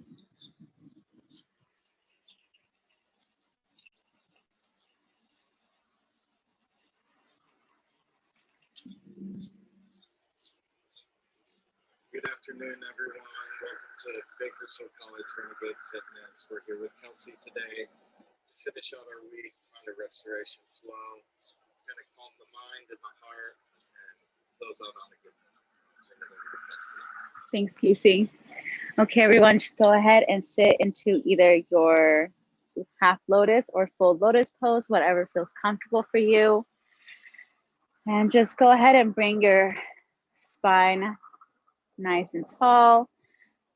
Good afternoon, everyone. Welcome to Bakersfield College Renegade Fitness. We're here with Kelsey today to finish out our week, find a restoration flow, kind of calm the mind and the heart, and close out on a good note. Turn it over to Kelsey. Thanks, Casey. Okay, everyone, just go ahead and sit into either your half lotus or full lotus pose, whatever feels comfortable for you. And just go ahead and bring your spine nice and tall.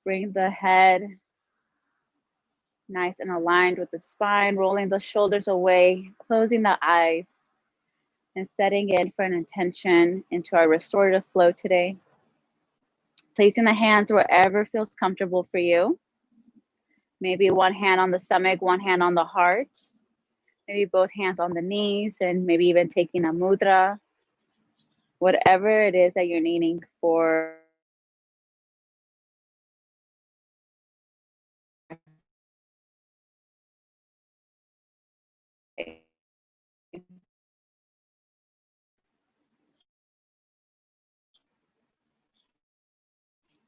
Bring the head nice and aligned with the spine, rolling the shoulders away, closing the eyes, and setting in for an intention into our restorative flow today. Placing the hands wherever feels comfortable for you. Maybe one hand on the stomach, one hand on the heart. Maybe both hands on the knees, and maybe even taking a mudra. Whatever it is that you're needing for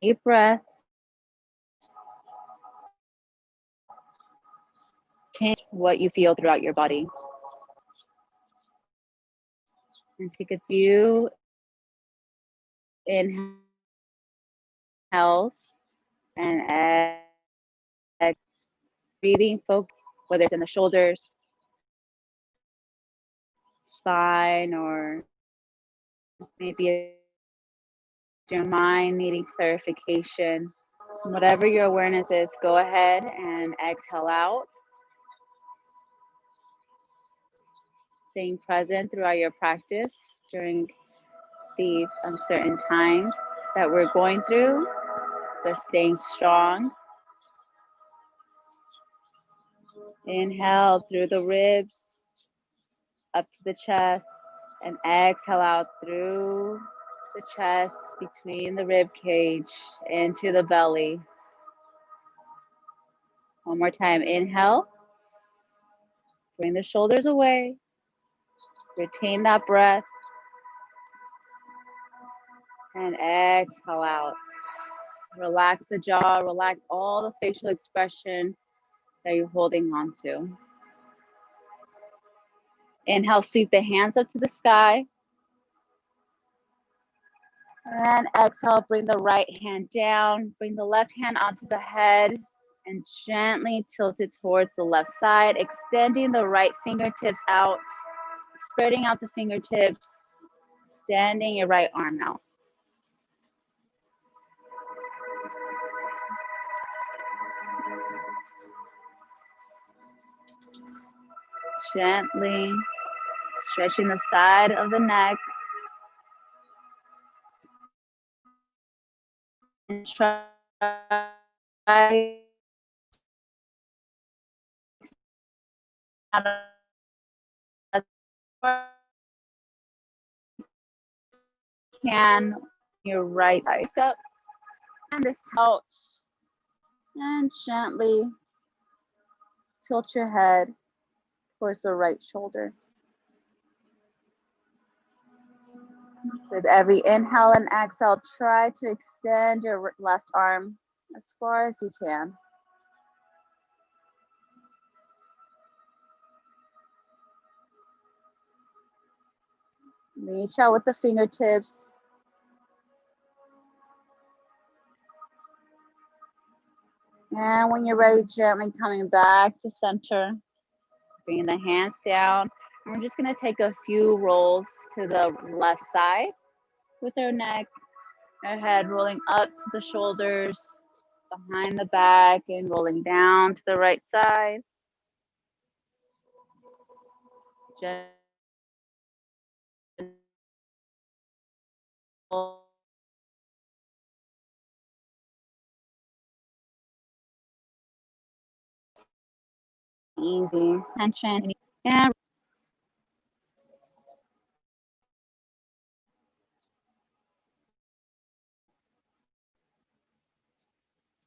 deep breath. Change what you feel throughout your body. And take a few inhales and breathing focus, whether it's in the shoulders, spine, or maybe it's your mind needing clarification. Whatever your awareness is, go ahead and exhale out. Staying present throughout your practice during these uncertain times that we're going through, but staying strong. Inhale through the ribs, up to the chest, and exhale out through the chest, between the rib cage, into the belly. One more time, inhale. Bring the shoulders away. Retain that breath. And exhale out. Relax the jaw, relax all the facial expression that you're holding on to. Inhale, sweep the hands up to the sky. And exhale, bring the right hand down. Bring the left hand onto the head and gently tilt it towards the left side, extending the right fingertips out, spreading out the fingertips, extending your right arm out. Gently stretching the side of the neck. And try can your right eye up and this out, and gently tilt your head towards the right shoulder. With every inhale and exhale, try to extend your left arm as far as you can. Reach out with the fingertips. And when you're ready, gently coming back to center. Bringing the hands down. And we're just going to take a few rolls to the left side with our neck, our head rolling up to the shoulders, behind the back, and rolling down to the right side. Just easy tension and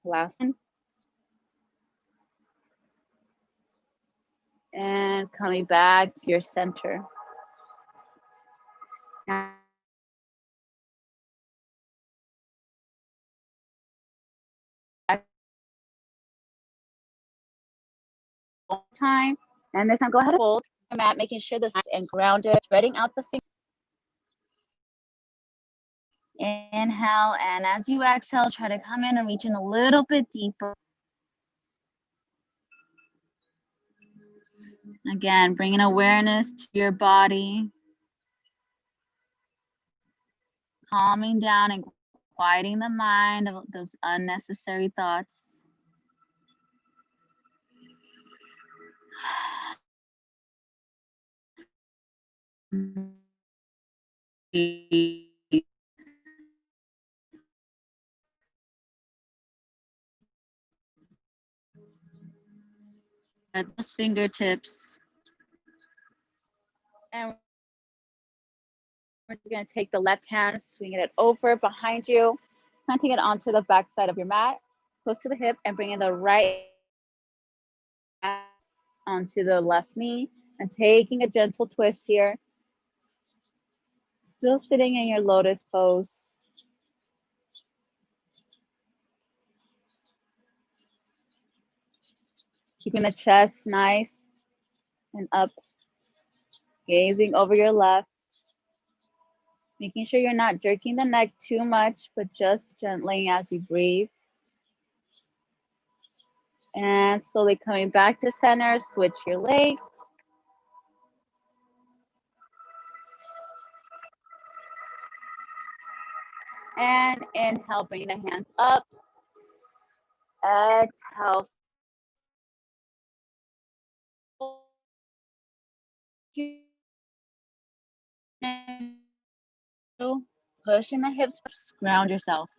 last one. And coming back to your center. Now, time. And this time, go ahead and fold your mat, making sure this is and grounded, spreading out the fingers. Inhale, and as you exhale, try to come in and reach in a little bit deeper. Again, bringing awareness to your body, calming down and quieting the mind of those unnecessary thoughts. At those fingertips. And we're going to take the left hand, swinging it over behind you, planting it onto the back side of your mat, close to the hip, and bringing the right onto the left knee, and taking a gentle twist here. Still sitting in your lotus pose. Keeping the chest nice and up, gazing over your left. Making sure you're not jerking the neck too much, but just gently as you breathe. And slowly coming back to center, switch your legs. And inhale, bring the hands up. Exhale. Pushing the hips, ground yourself.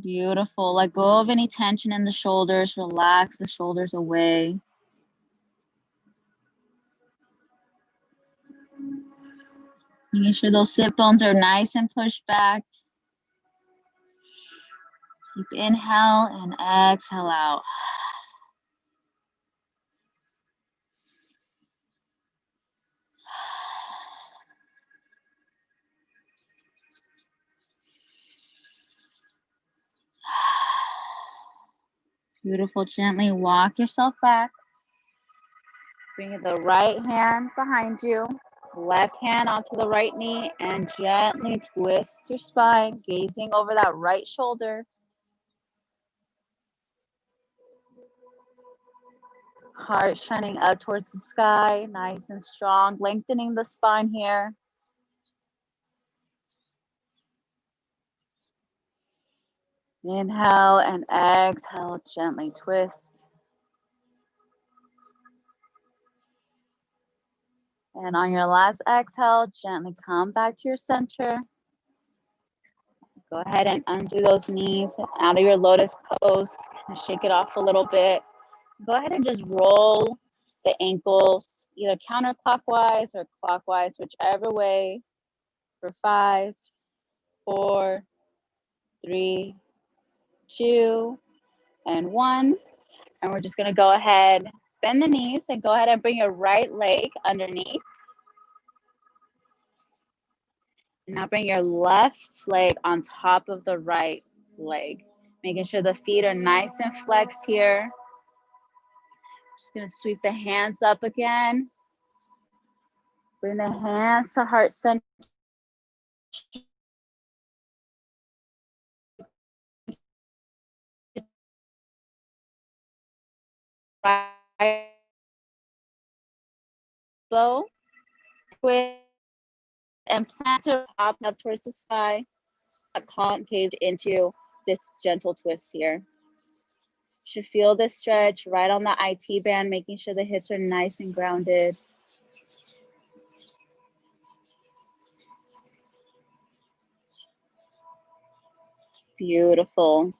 Beautiful. Let go of any tension in the shoulders. Relax the shoulders away. Making sure those sit bones are nice and pushed back. Deep inhale and exhale out. Beautiful. Gently walk yourself back. Bring the right hand behind you. Left hand onto the right knee and gently twist your spine, gazing over that right shoulder. Heart shining up towards the sky, nice and strong, lengthening the spine here. Inhale and exhale, gently twist. And on your last exhale, gently come back to your center. Go ahead and undo those knees out of your lotus pose and shake it off a little bit. Go ahead and just roll the ankles either counterclockwise or clockwise, whichever way, for 5, 4, 3, 2, and 1. And we're just gonna go ahead, bend the knees, and go ahead and bring your right leg underneath. And now bring your left leg on top of the right leg, making sure the feet are nice and flexed here. Just gonna sweep the hands up again. Bring the hands to heart center. Right bow, twist, and plant to pop up towards the sky, concave into this gentle twist here. You should feel this stretch right on the IT band, making sure the hips are nice and grounded. Beautiful.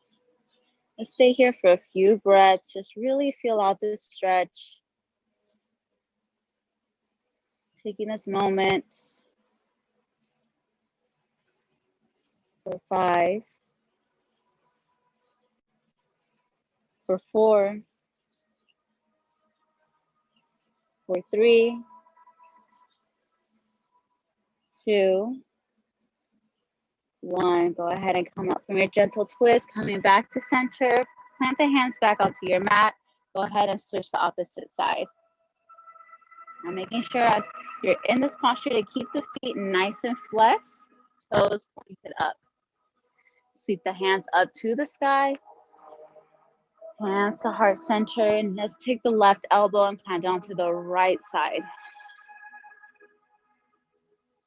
Let's stay here for a few breaths. Just really feel out this stretch. Taking this moment for 5, for 4, for 3, 2, 1. Go ahead and come up from your gentle twist, coming back to center. Plant the hands back onto your mat. Go ahead and switch the opposite side. I'm making sure as you're in this posture to keep the feet nice and flexed, toes pointed up. Sweep the hands up to the sky. Hands to heart center, and let's take the left elbow and plant down to the right side.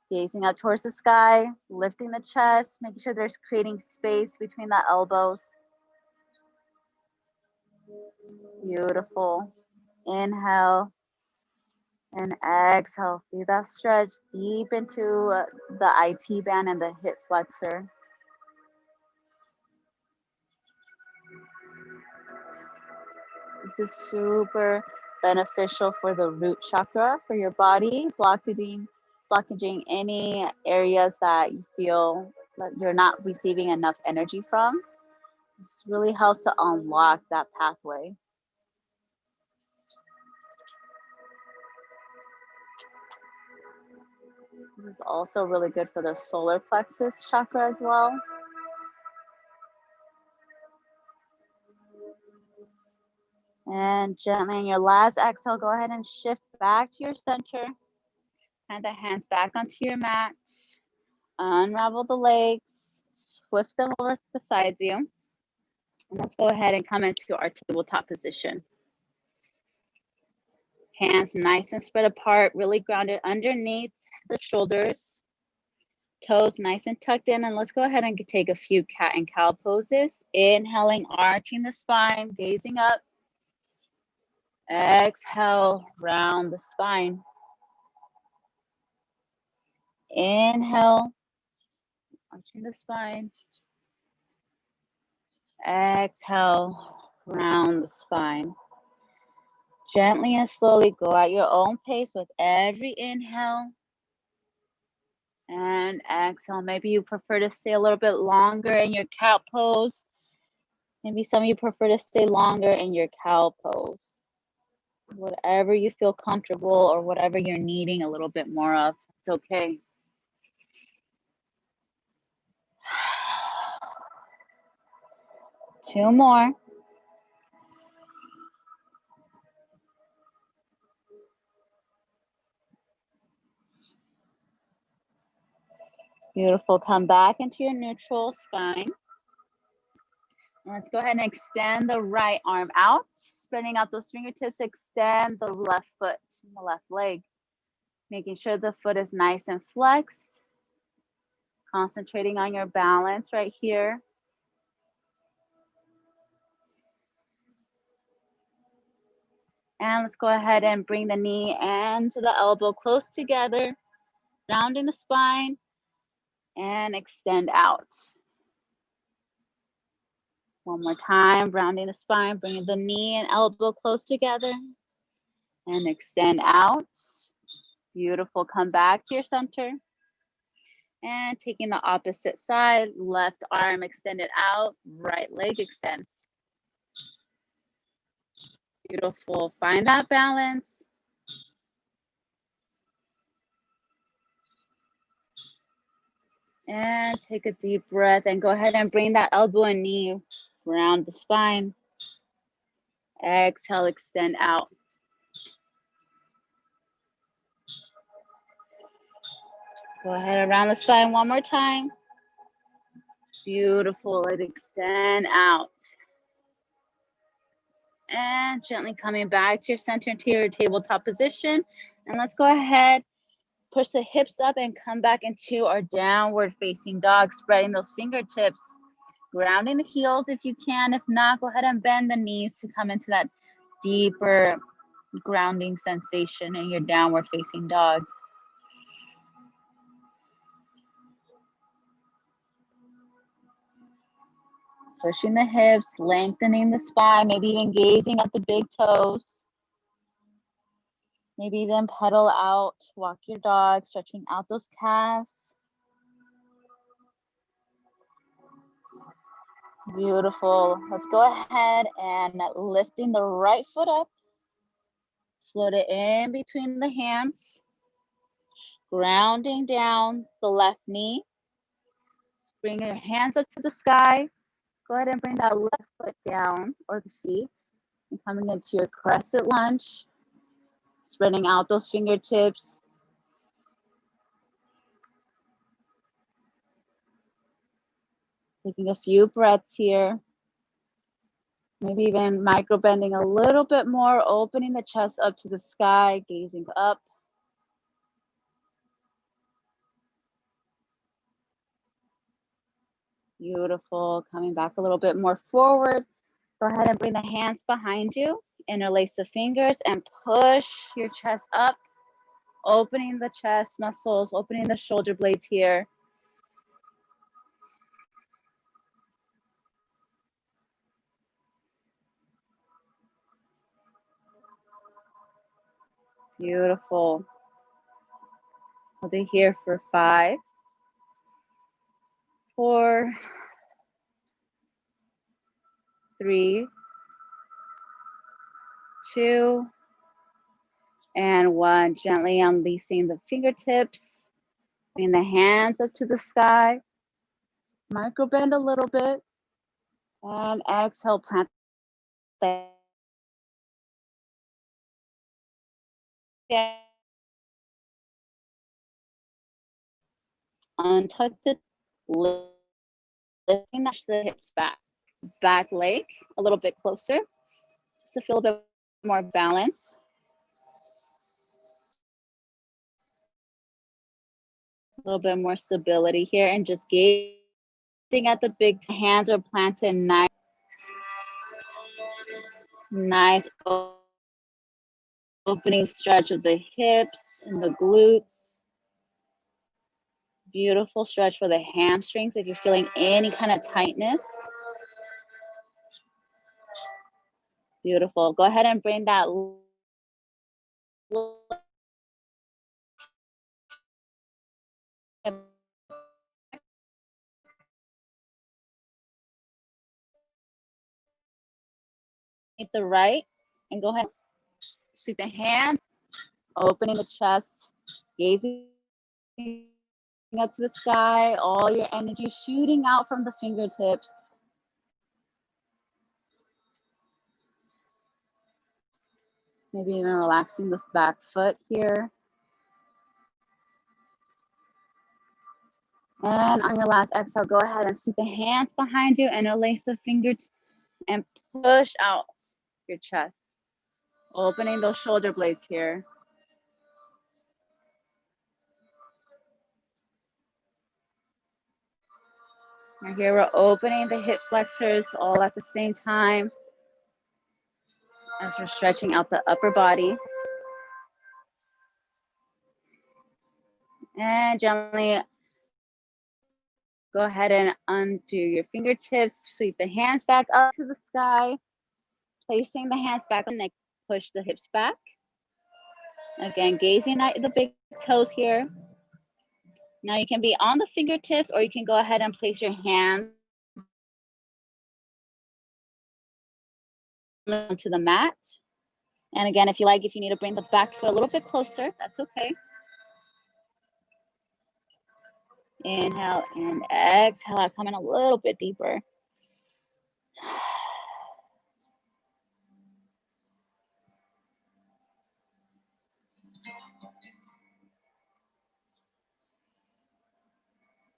Gazing up towards the sky, lifting the chest, making sure there's creating space between the elbows. Beautiful. Inhale and exhale. Feel that stretch deep into the IT band and the hip flexor. This is super beneficial for the root chakra, for your body, blockaging any areas that you feel that you're not receiving enough energy from. This really helps to unlock that pathway. This is also really good for the solar plexus chakra as well. And gently on your last exhale, go ahead and shift back to your center. Plant the hands back onto your mat. Unravel the legs. Swift them over beside you. And let's go ahead and come into our tabletop position. Hands nice and spread apart, really grounded underneath the shoulders. Toes nice and tucked in. And let's go ahead and take a few cat and cow poses. Inhaling, arching the spine, gazing up. Exhale, round the spine. Inhale, arching the spine. Exhale, round the spine. Gently and slowly go at your own pace with every inhale and exhale. Maybe you prefer to stay a little bit longer in your cat pose. Maybe some of you prefer to stay longer in your cow pose. Whatever you feel comfortable or whatever you're needing a little bit more of, it's okay. Two more. Beautiful. Come back into your neutral spine. Let's go ahead and extend the right arm out, spreading out those fingertips, extend the left foot, the left leg, making sure the foot is nice and flexed, concentrating on your balance right here. And let's go ahead and bring the knee and to the elbow close together, rounding the spine and extend out. One more time, rounding the spine, bringing the knee and elbow close together and extend out. Beautiful. Come back to your center and taking the opposite side, left arm extended out, right leg extends. Beautiful. Find that balance. And take a deep breath and go ahead and bring that elbow and knee around the spine. Exhale, extend out. Go ahead around the spine one more time. Beautiful. Let it extend out. And gently coming back to your center, to your tabletop position. And let's go ahead, push the hips up and come back into our downward facing dog, spreading those fingertips, grounding the heels if you can. If not, go ahead and bend the knees to come into that deeper grounding sensation in your downward facing dog. Pushing the hips, lengthening the spine, maybe even gazing at the big toes. Maybe even pedal out, walk your dog, stretching out those calves. Beautiful. Let's go ahead and lifting the right foot up. Float it in between the hands. Grounding down the left knee. Bring your hands up to the sky. Go ahead and bring that left foot down, or the feet. And coming into your crescent lunge. Spreading out those fingertips. Taking a few breaths here. Maybe even micro bending a little bit more, opening the chest up to the sky, gazing up. Beautiful. Coming back a little bit more forward. Go ahead and bring the hands behind you. Interlace the fingers and push your chest up. Opening the chest muscles, opening the shoulder blades here. Beautiful. Hold it here for 5, 4, 3, 2, and 1. Gently unleashing the fingertips. Bring the hands up to the sky. Micro bend a little bit. And exhale, plant the untuck the lifting the hips back. Back leg a little bit closer. So feel a bit more balance. A little bit more stability here, and just gazing at the big hands are planted nice opening stretch of the hips and the glutes. Beautiful stretch for the hamstrings if you're feeling any kind of tightness. Beautiful. Go ahead and bring that the right, and go ahead, sweep the hands, opening the chest, gazing up to the sky, all your energy shooting out from the fingertips. Maybe even relaxing the back foot here. And on your last exhale, go ahead and sweep the hands behind you and interlace the fingers and push out your chest. Opening those shoulder blades here. And here we're opening the hip flexors all at the same time as we're stretching out the upper body. And gently go ahead and undo your fingertips, sweep the hands back up to the sky, placing the hands back on the neck, push the hips back. Again, gazing at the big toes here. Now you can be on the fingertips, or you can go ahead and place your hands onto the mat. And again, if you like, if you need to bring the back foot a little bit closer, that's okay. Inhale and exhale, coming a little bit deeper.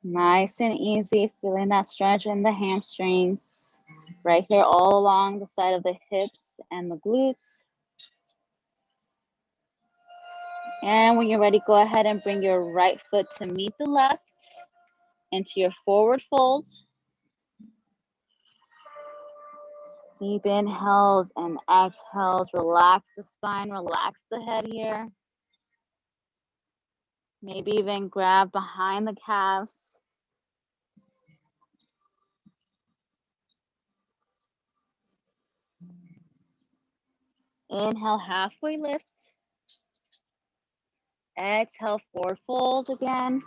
Nice and easy, feeling that stretch in the hamstrings. Right here, all along the side of the hips and the glutes. And when you're ready, go ahead and bring your right foot to meet the left into your forward fold. Deep inhales and exhales. Relax the spine, relax the head here. Maybe even grab behind the calves. Inhale, halfway lift. Exhale, forward fold again.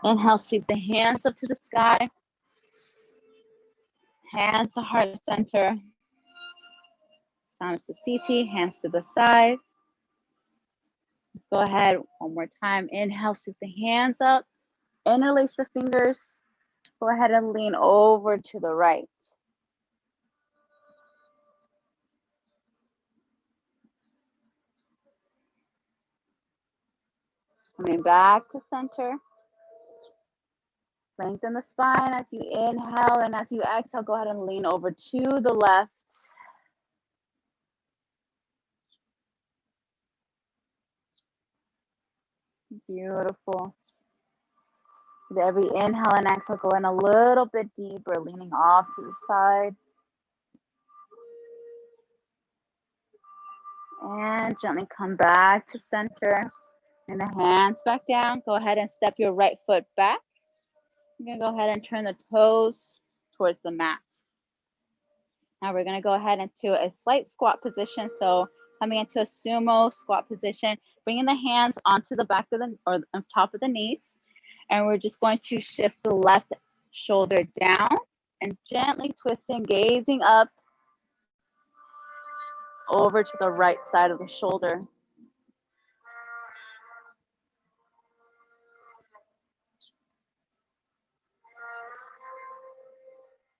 Inhale, sweep the hands up to the sky. Hands to heart center. Sinus to CT, hands to the side. Let's go ahead one more time. Inhale, sweep the hands up. Interlace the fingers. Go ahead and lean over to the right. Coming back to center. Lengthen the spine as you inhale, and as you exhale, go ahead and lean over to the left. Beautiful. With every inhale and exhale, go in a little bit deeper, leaning off to the side. And gently come back to center. And the hands back down. Go ahead and step your right foot back. You're gonna go ahead and turn the toes towards the mat. Now we're gonna go ahead into a slight squat position. So coming into a sumo squat position, bringing the hands onto the back of the, or on top of the knees. And we're just going to shift the left shoulder down and gently twisting, gazing up over to the right side of the shoulder.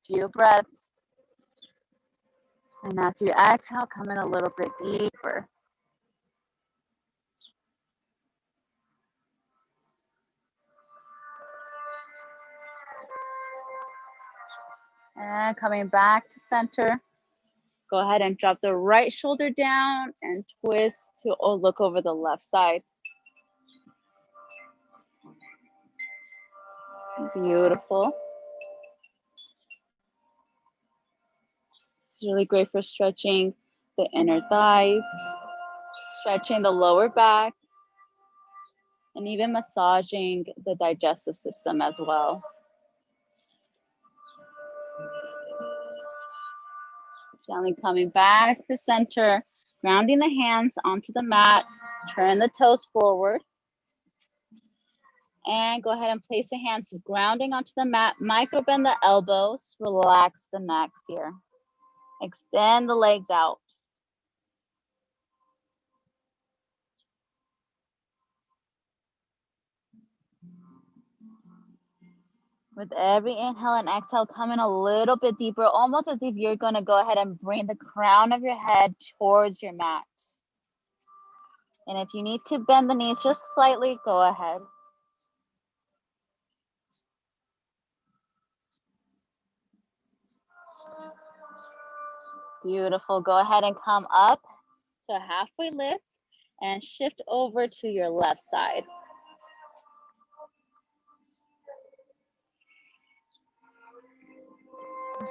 Few breaths. And as you exhale, come in a little bit deeper. And coming back to center. Go ahead and drop the right shoulder down and twist to look over the left side. Beautiful. It's really great for stretching the inner thighs, stretching the lower back, and even massaging the digestive system as well. Gently coming back to center, grounding the hands onto the mat, turn the toes forward. And go ahead and place the hands grounding onto the mat, micro bend the elbows, relax the neck here. Extend the legs out. With every inhale and exhale, come in a little bit deeper, almost as if you're gonna go ahead and bring the crown of your head towards your mat. And if you need to bend the knees just slightly, go ahead. Beautiful, go ahead and come up to a halfway lift and shift over to your left side.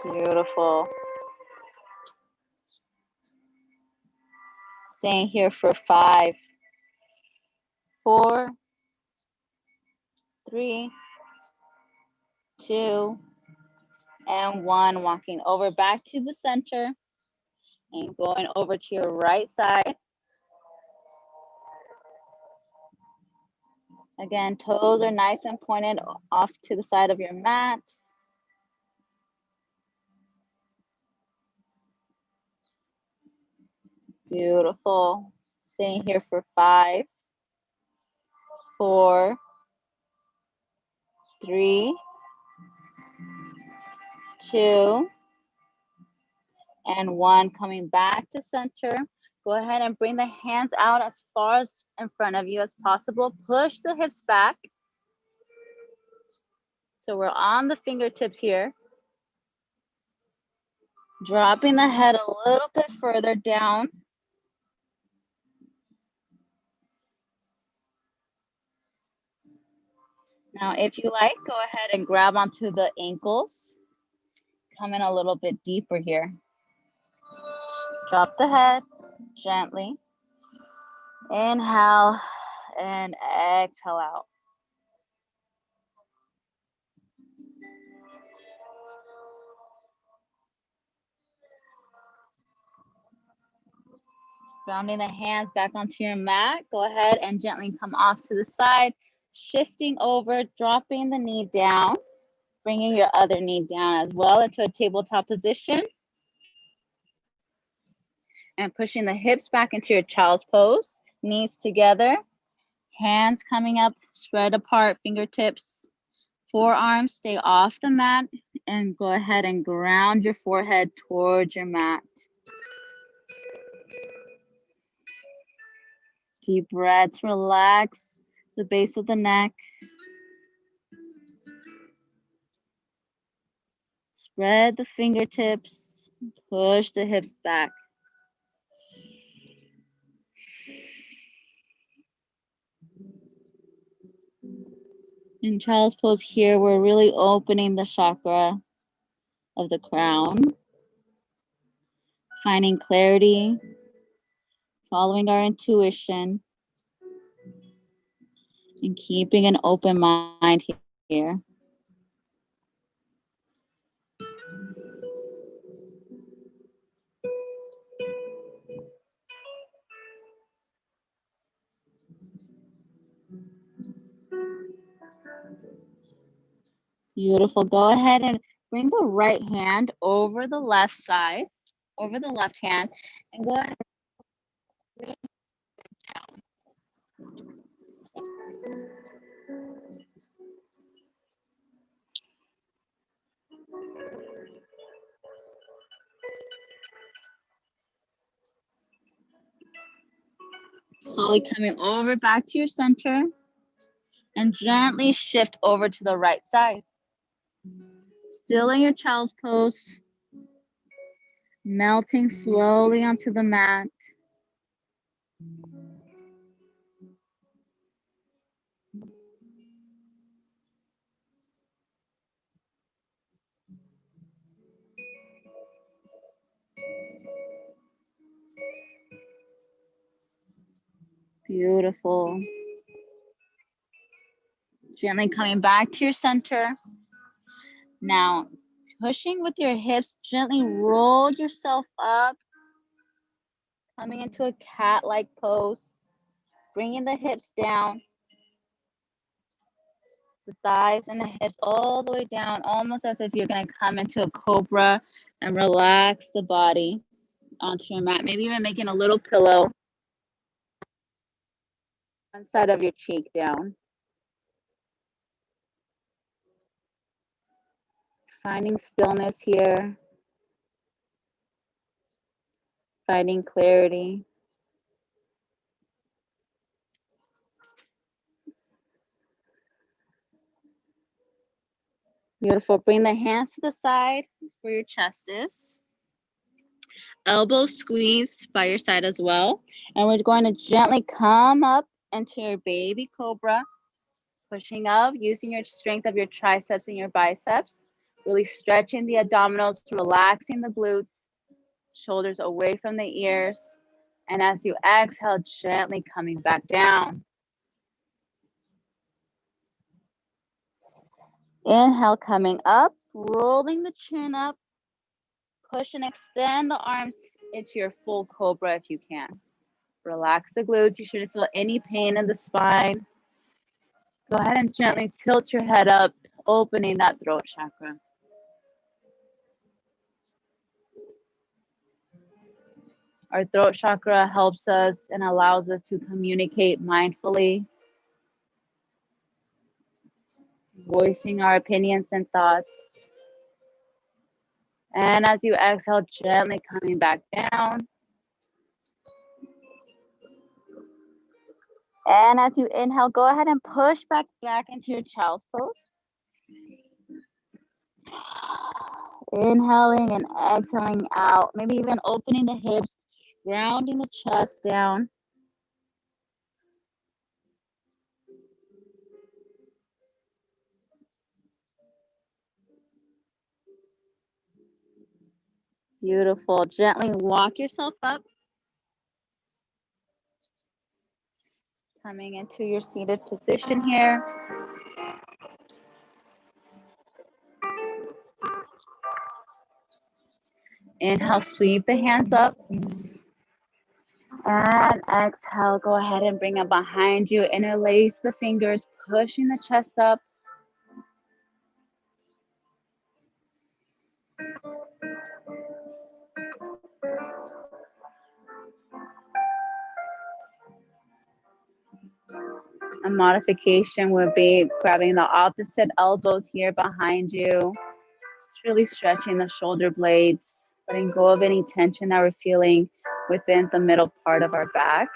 Beautiful. Staying here for 5, 4, 3, 2, and 1. Walking over back to the center and going over to your right side. Again, toes are nice and pointed off to the side of your mat. Beautiful. Staying here for 5, 4, 3, 2, and 1. Coming back to center. Go ahead and bring the hands out as far as in front of you as possible. Push the hips back. So we're on the fingertips here. Dropping the head a little bit further down. Now, if you like, go ahead and grab onto the ankles. Come in a little bit deeper here. Drop the head gently. Inhale and exhale out. Grounding the hands back onto your mat. Go ahead and gently come off to the side. Shifting over, dropping the knee down. Bringing your other knee down as well into a tabletop position. And pushing the hips back into your child's pose. Knees together. Hands coming up, spread apart, fingertips. Forearms stay off the mat. And go ahead and ground your forehead towards your mat. Deep breaths, relax the base of the neck. Spread the fingertips, push the hips back. In child's pose here, we're really opening the chakra of the crown, finding clarity, following our intuition, and keeping an open mind here. Beautiful. Go ahead and bring the right hand over the left side, over the left hand, and go ahead and bring it down. Slowly coming over back to your center and gently shift over to the right side. Still in your child's pose, melting slowly onto the mat. Beautiful. Gently coming back to your center. Now, pushing with your hips, gently roll yourself up, coming into a cat-like pose, bringing the hips down, the thighs and the hips all the way down, almost as if you're gonna come into a cobra and relax the body onto your mat. Maybe even making a little pillow one side of your cheek down. Finding stillness here, finding clarity. Beautiful. Bring the hands to the side where your chest is. Elbows squeeze by your side as well. And we're going to gently come up into your baby cobra, pushing up, using your strength of your triceps and your biceps, really stretching the abdominals, relaxing the glutes, shoulders away from the ears. And as you exhale, gently coming back down. Inhale, coming up, rolling the chin up. Push and extend the arms into your full cobra if you can. Relax the glutes. You shouldn't feel any pain in the spine. Go ahead and gently tilt your head up, opening that throat chakra. Our throat chakra helps us and allows us to communicate mindfully, voicing our opinions and thoughts. And as you exhale, gently coming back down. And as you inhale, go ahead and push back into your child's pose. Inhaling and exhaling out, maybe even opening the hips, rounding the chest down. Beautiful. Gently walk yourself up. Coming into your seated position here. Inhale, sweep the hands up. And exhale, go ahead and bring it behind you. Interlace the fingers, pushing the chest up. A modification would be grabbing the opposite elbows here behind you. Just really stretching the shoulder blades, letting go of any tension that we're feeling within the middle part of our back,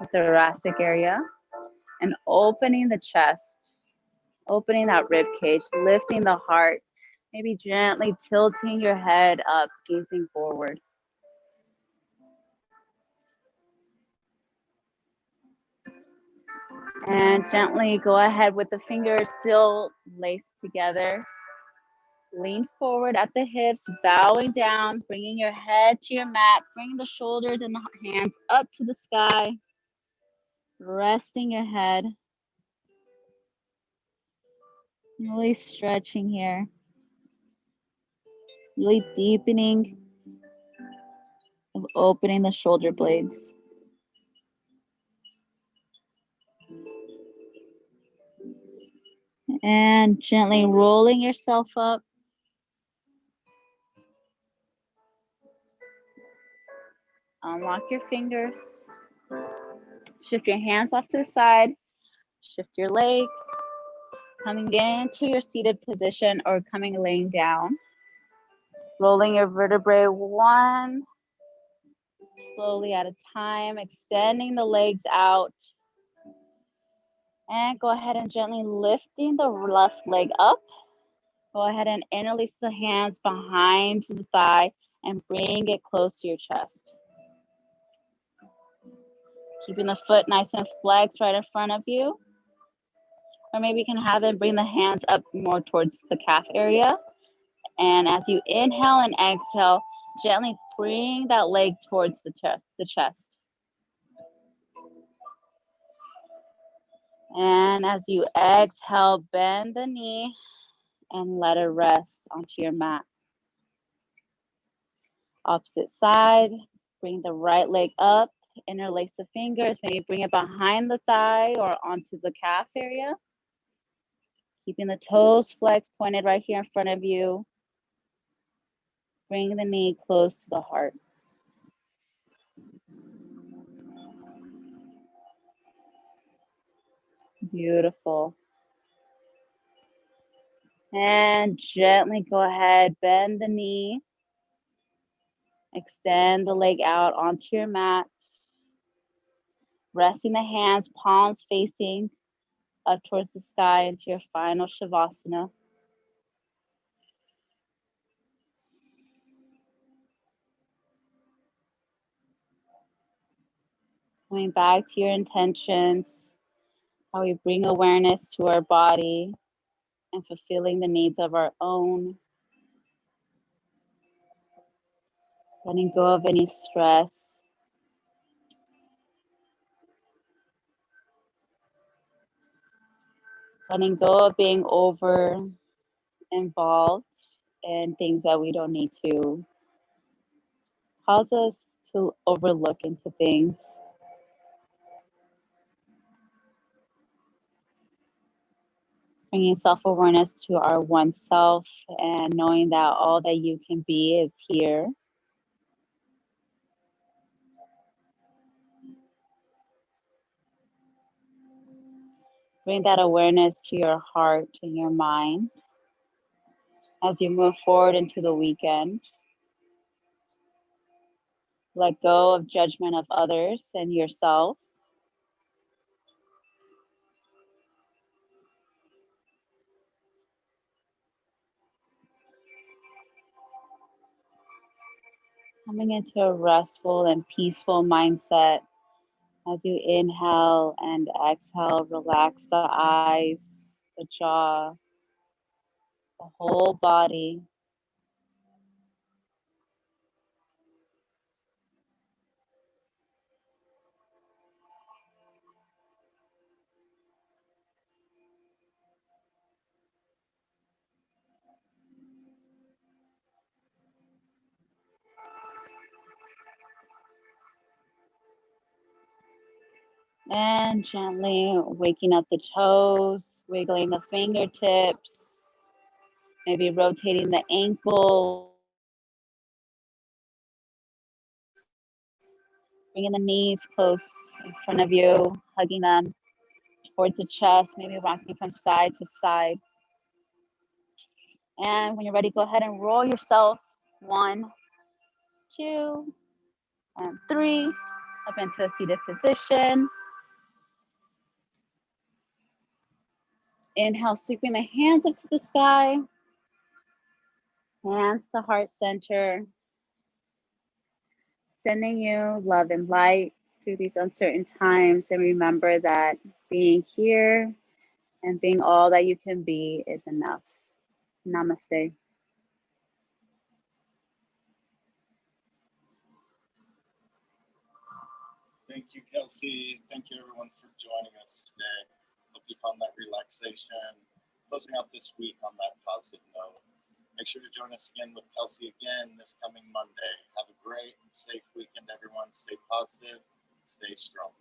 the thoracic area, and opening the chest, opening that rib cage, lifting the heart, maybe gently tilting your head up, gazing forward. And gently go ahead with the fingers still laced together. Lean forward at the hips, bowing down, bringing your head to your mat, bringing the shoulders and the hands up to the sky, resting your head. Really stretching here, really deepening of opening the shoulder blades. And gently rolling yourself up. Unlock your fingers. Shift your hands off to the side. Shift your legs. Coming into your seated position or coming laying down. Rolling your vertebrae one slowly at a time, extending the legs out. And go ahead and gently lifting the left leg up. Go ahead and interlace the hands behind the thigh and bring it close to your chest. Keeping the foot nice and flexed right in front of you. Or maybe you can have it bring the hands up more towards the calf area. And as you inhale and exhale, gently bring that leg towards the chest. And as you exhale, bend the knee and let it rest onto your mat. Opposite side, bring the right leg up, interlace the fingers, maybe bring it behind the thigh or onto the calf area. Keeping the toes flexed, pointed right here in front of you. Bring the knee close to the heart. Beautiful. And gently go ahead, bend the knee. Extend the leg out onto your mat. Resting the hands, palms facing up towards the sky into your final Shavasana. Coming back to your intentions, how we bring awareness to our body and fulfilling the needs of our own. Letting go of any stress. Letting go of being over involved in things that we don't need to cause us to overlook into things. Bringing self-awareness to our one self and knowing that all that you can be is here. Bring that awareness to your heart and your mind as you move forward into the weekend. Let go of judgment of others and yourself. Coming into a restful and peaceful mindset as you inhale and exhale, relax the eyes, the jaw, the whole body. And gently waking up the toes, wiggling the fingertips, maybe rotating the ankles, bringing the knees close in front of you, hugging them. towards the chest, maybe rocking from side to side. And when you're ready, go ahead and roll yourself 1, 2, and 3 up into a seated position. Inhale, sweeping the hands up to the sky, hands to heart center, sending you love and light through these uncertain times. And remember that being here and being all that you can be is enough. Namaste. Thank you, Kelsey. Thank you, everyone, for joining us today. Hope you found that relaxation. Closing out this week on that positive note. Make sure to join us again with Kelsey again this coming Monday. Have a great and safe weekend, everyone. Stay positive, stay strong.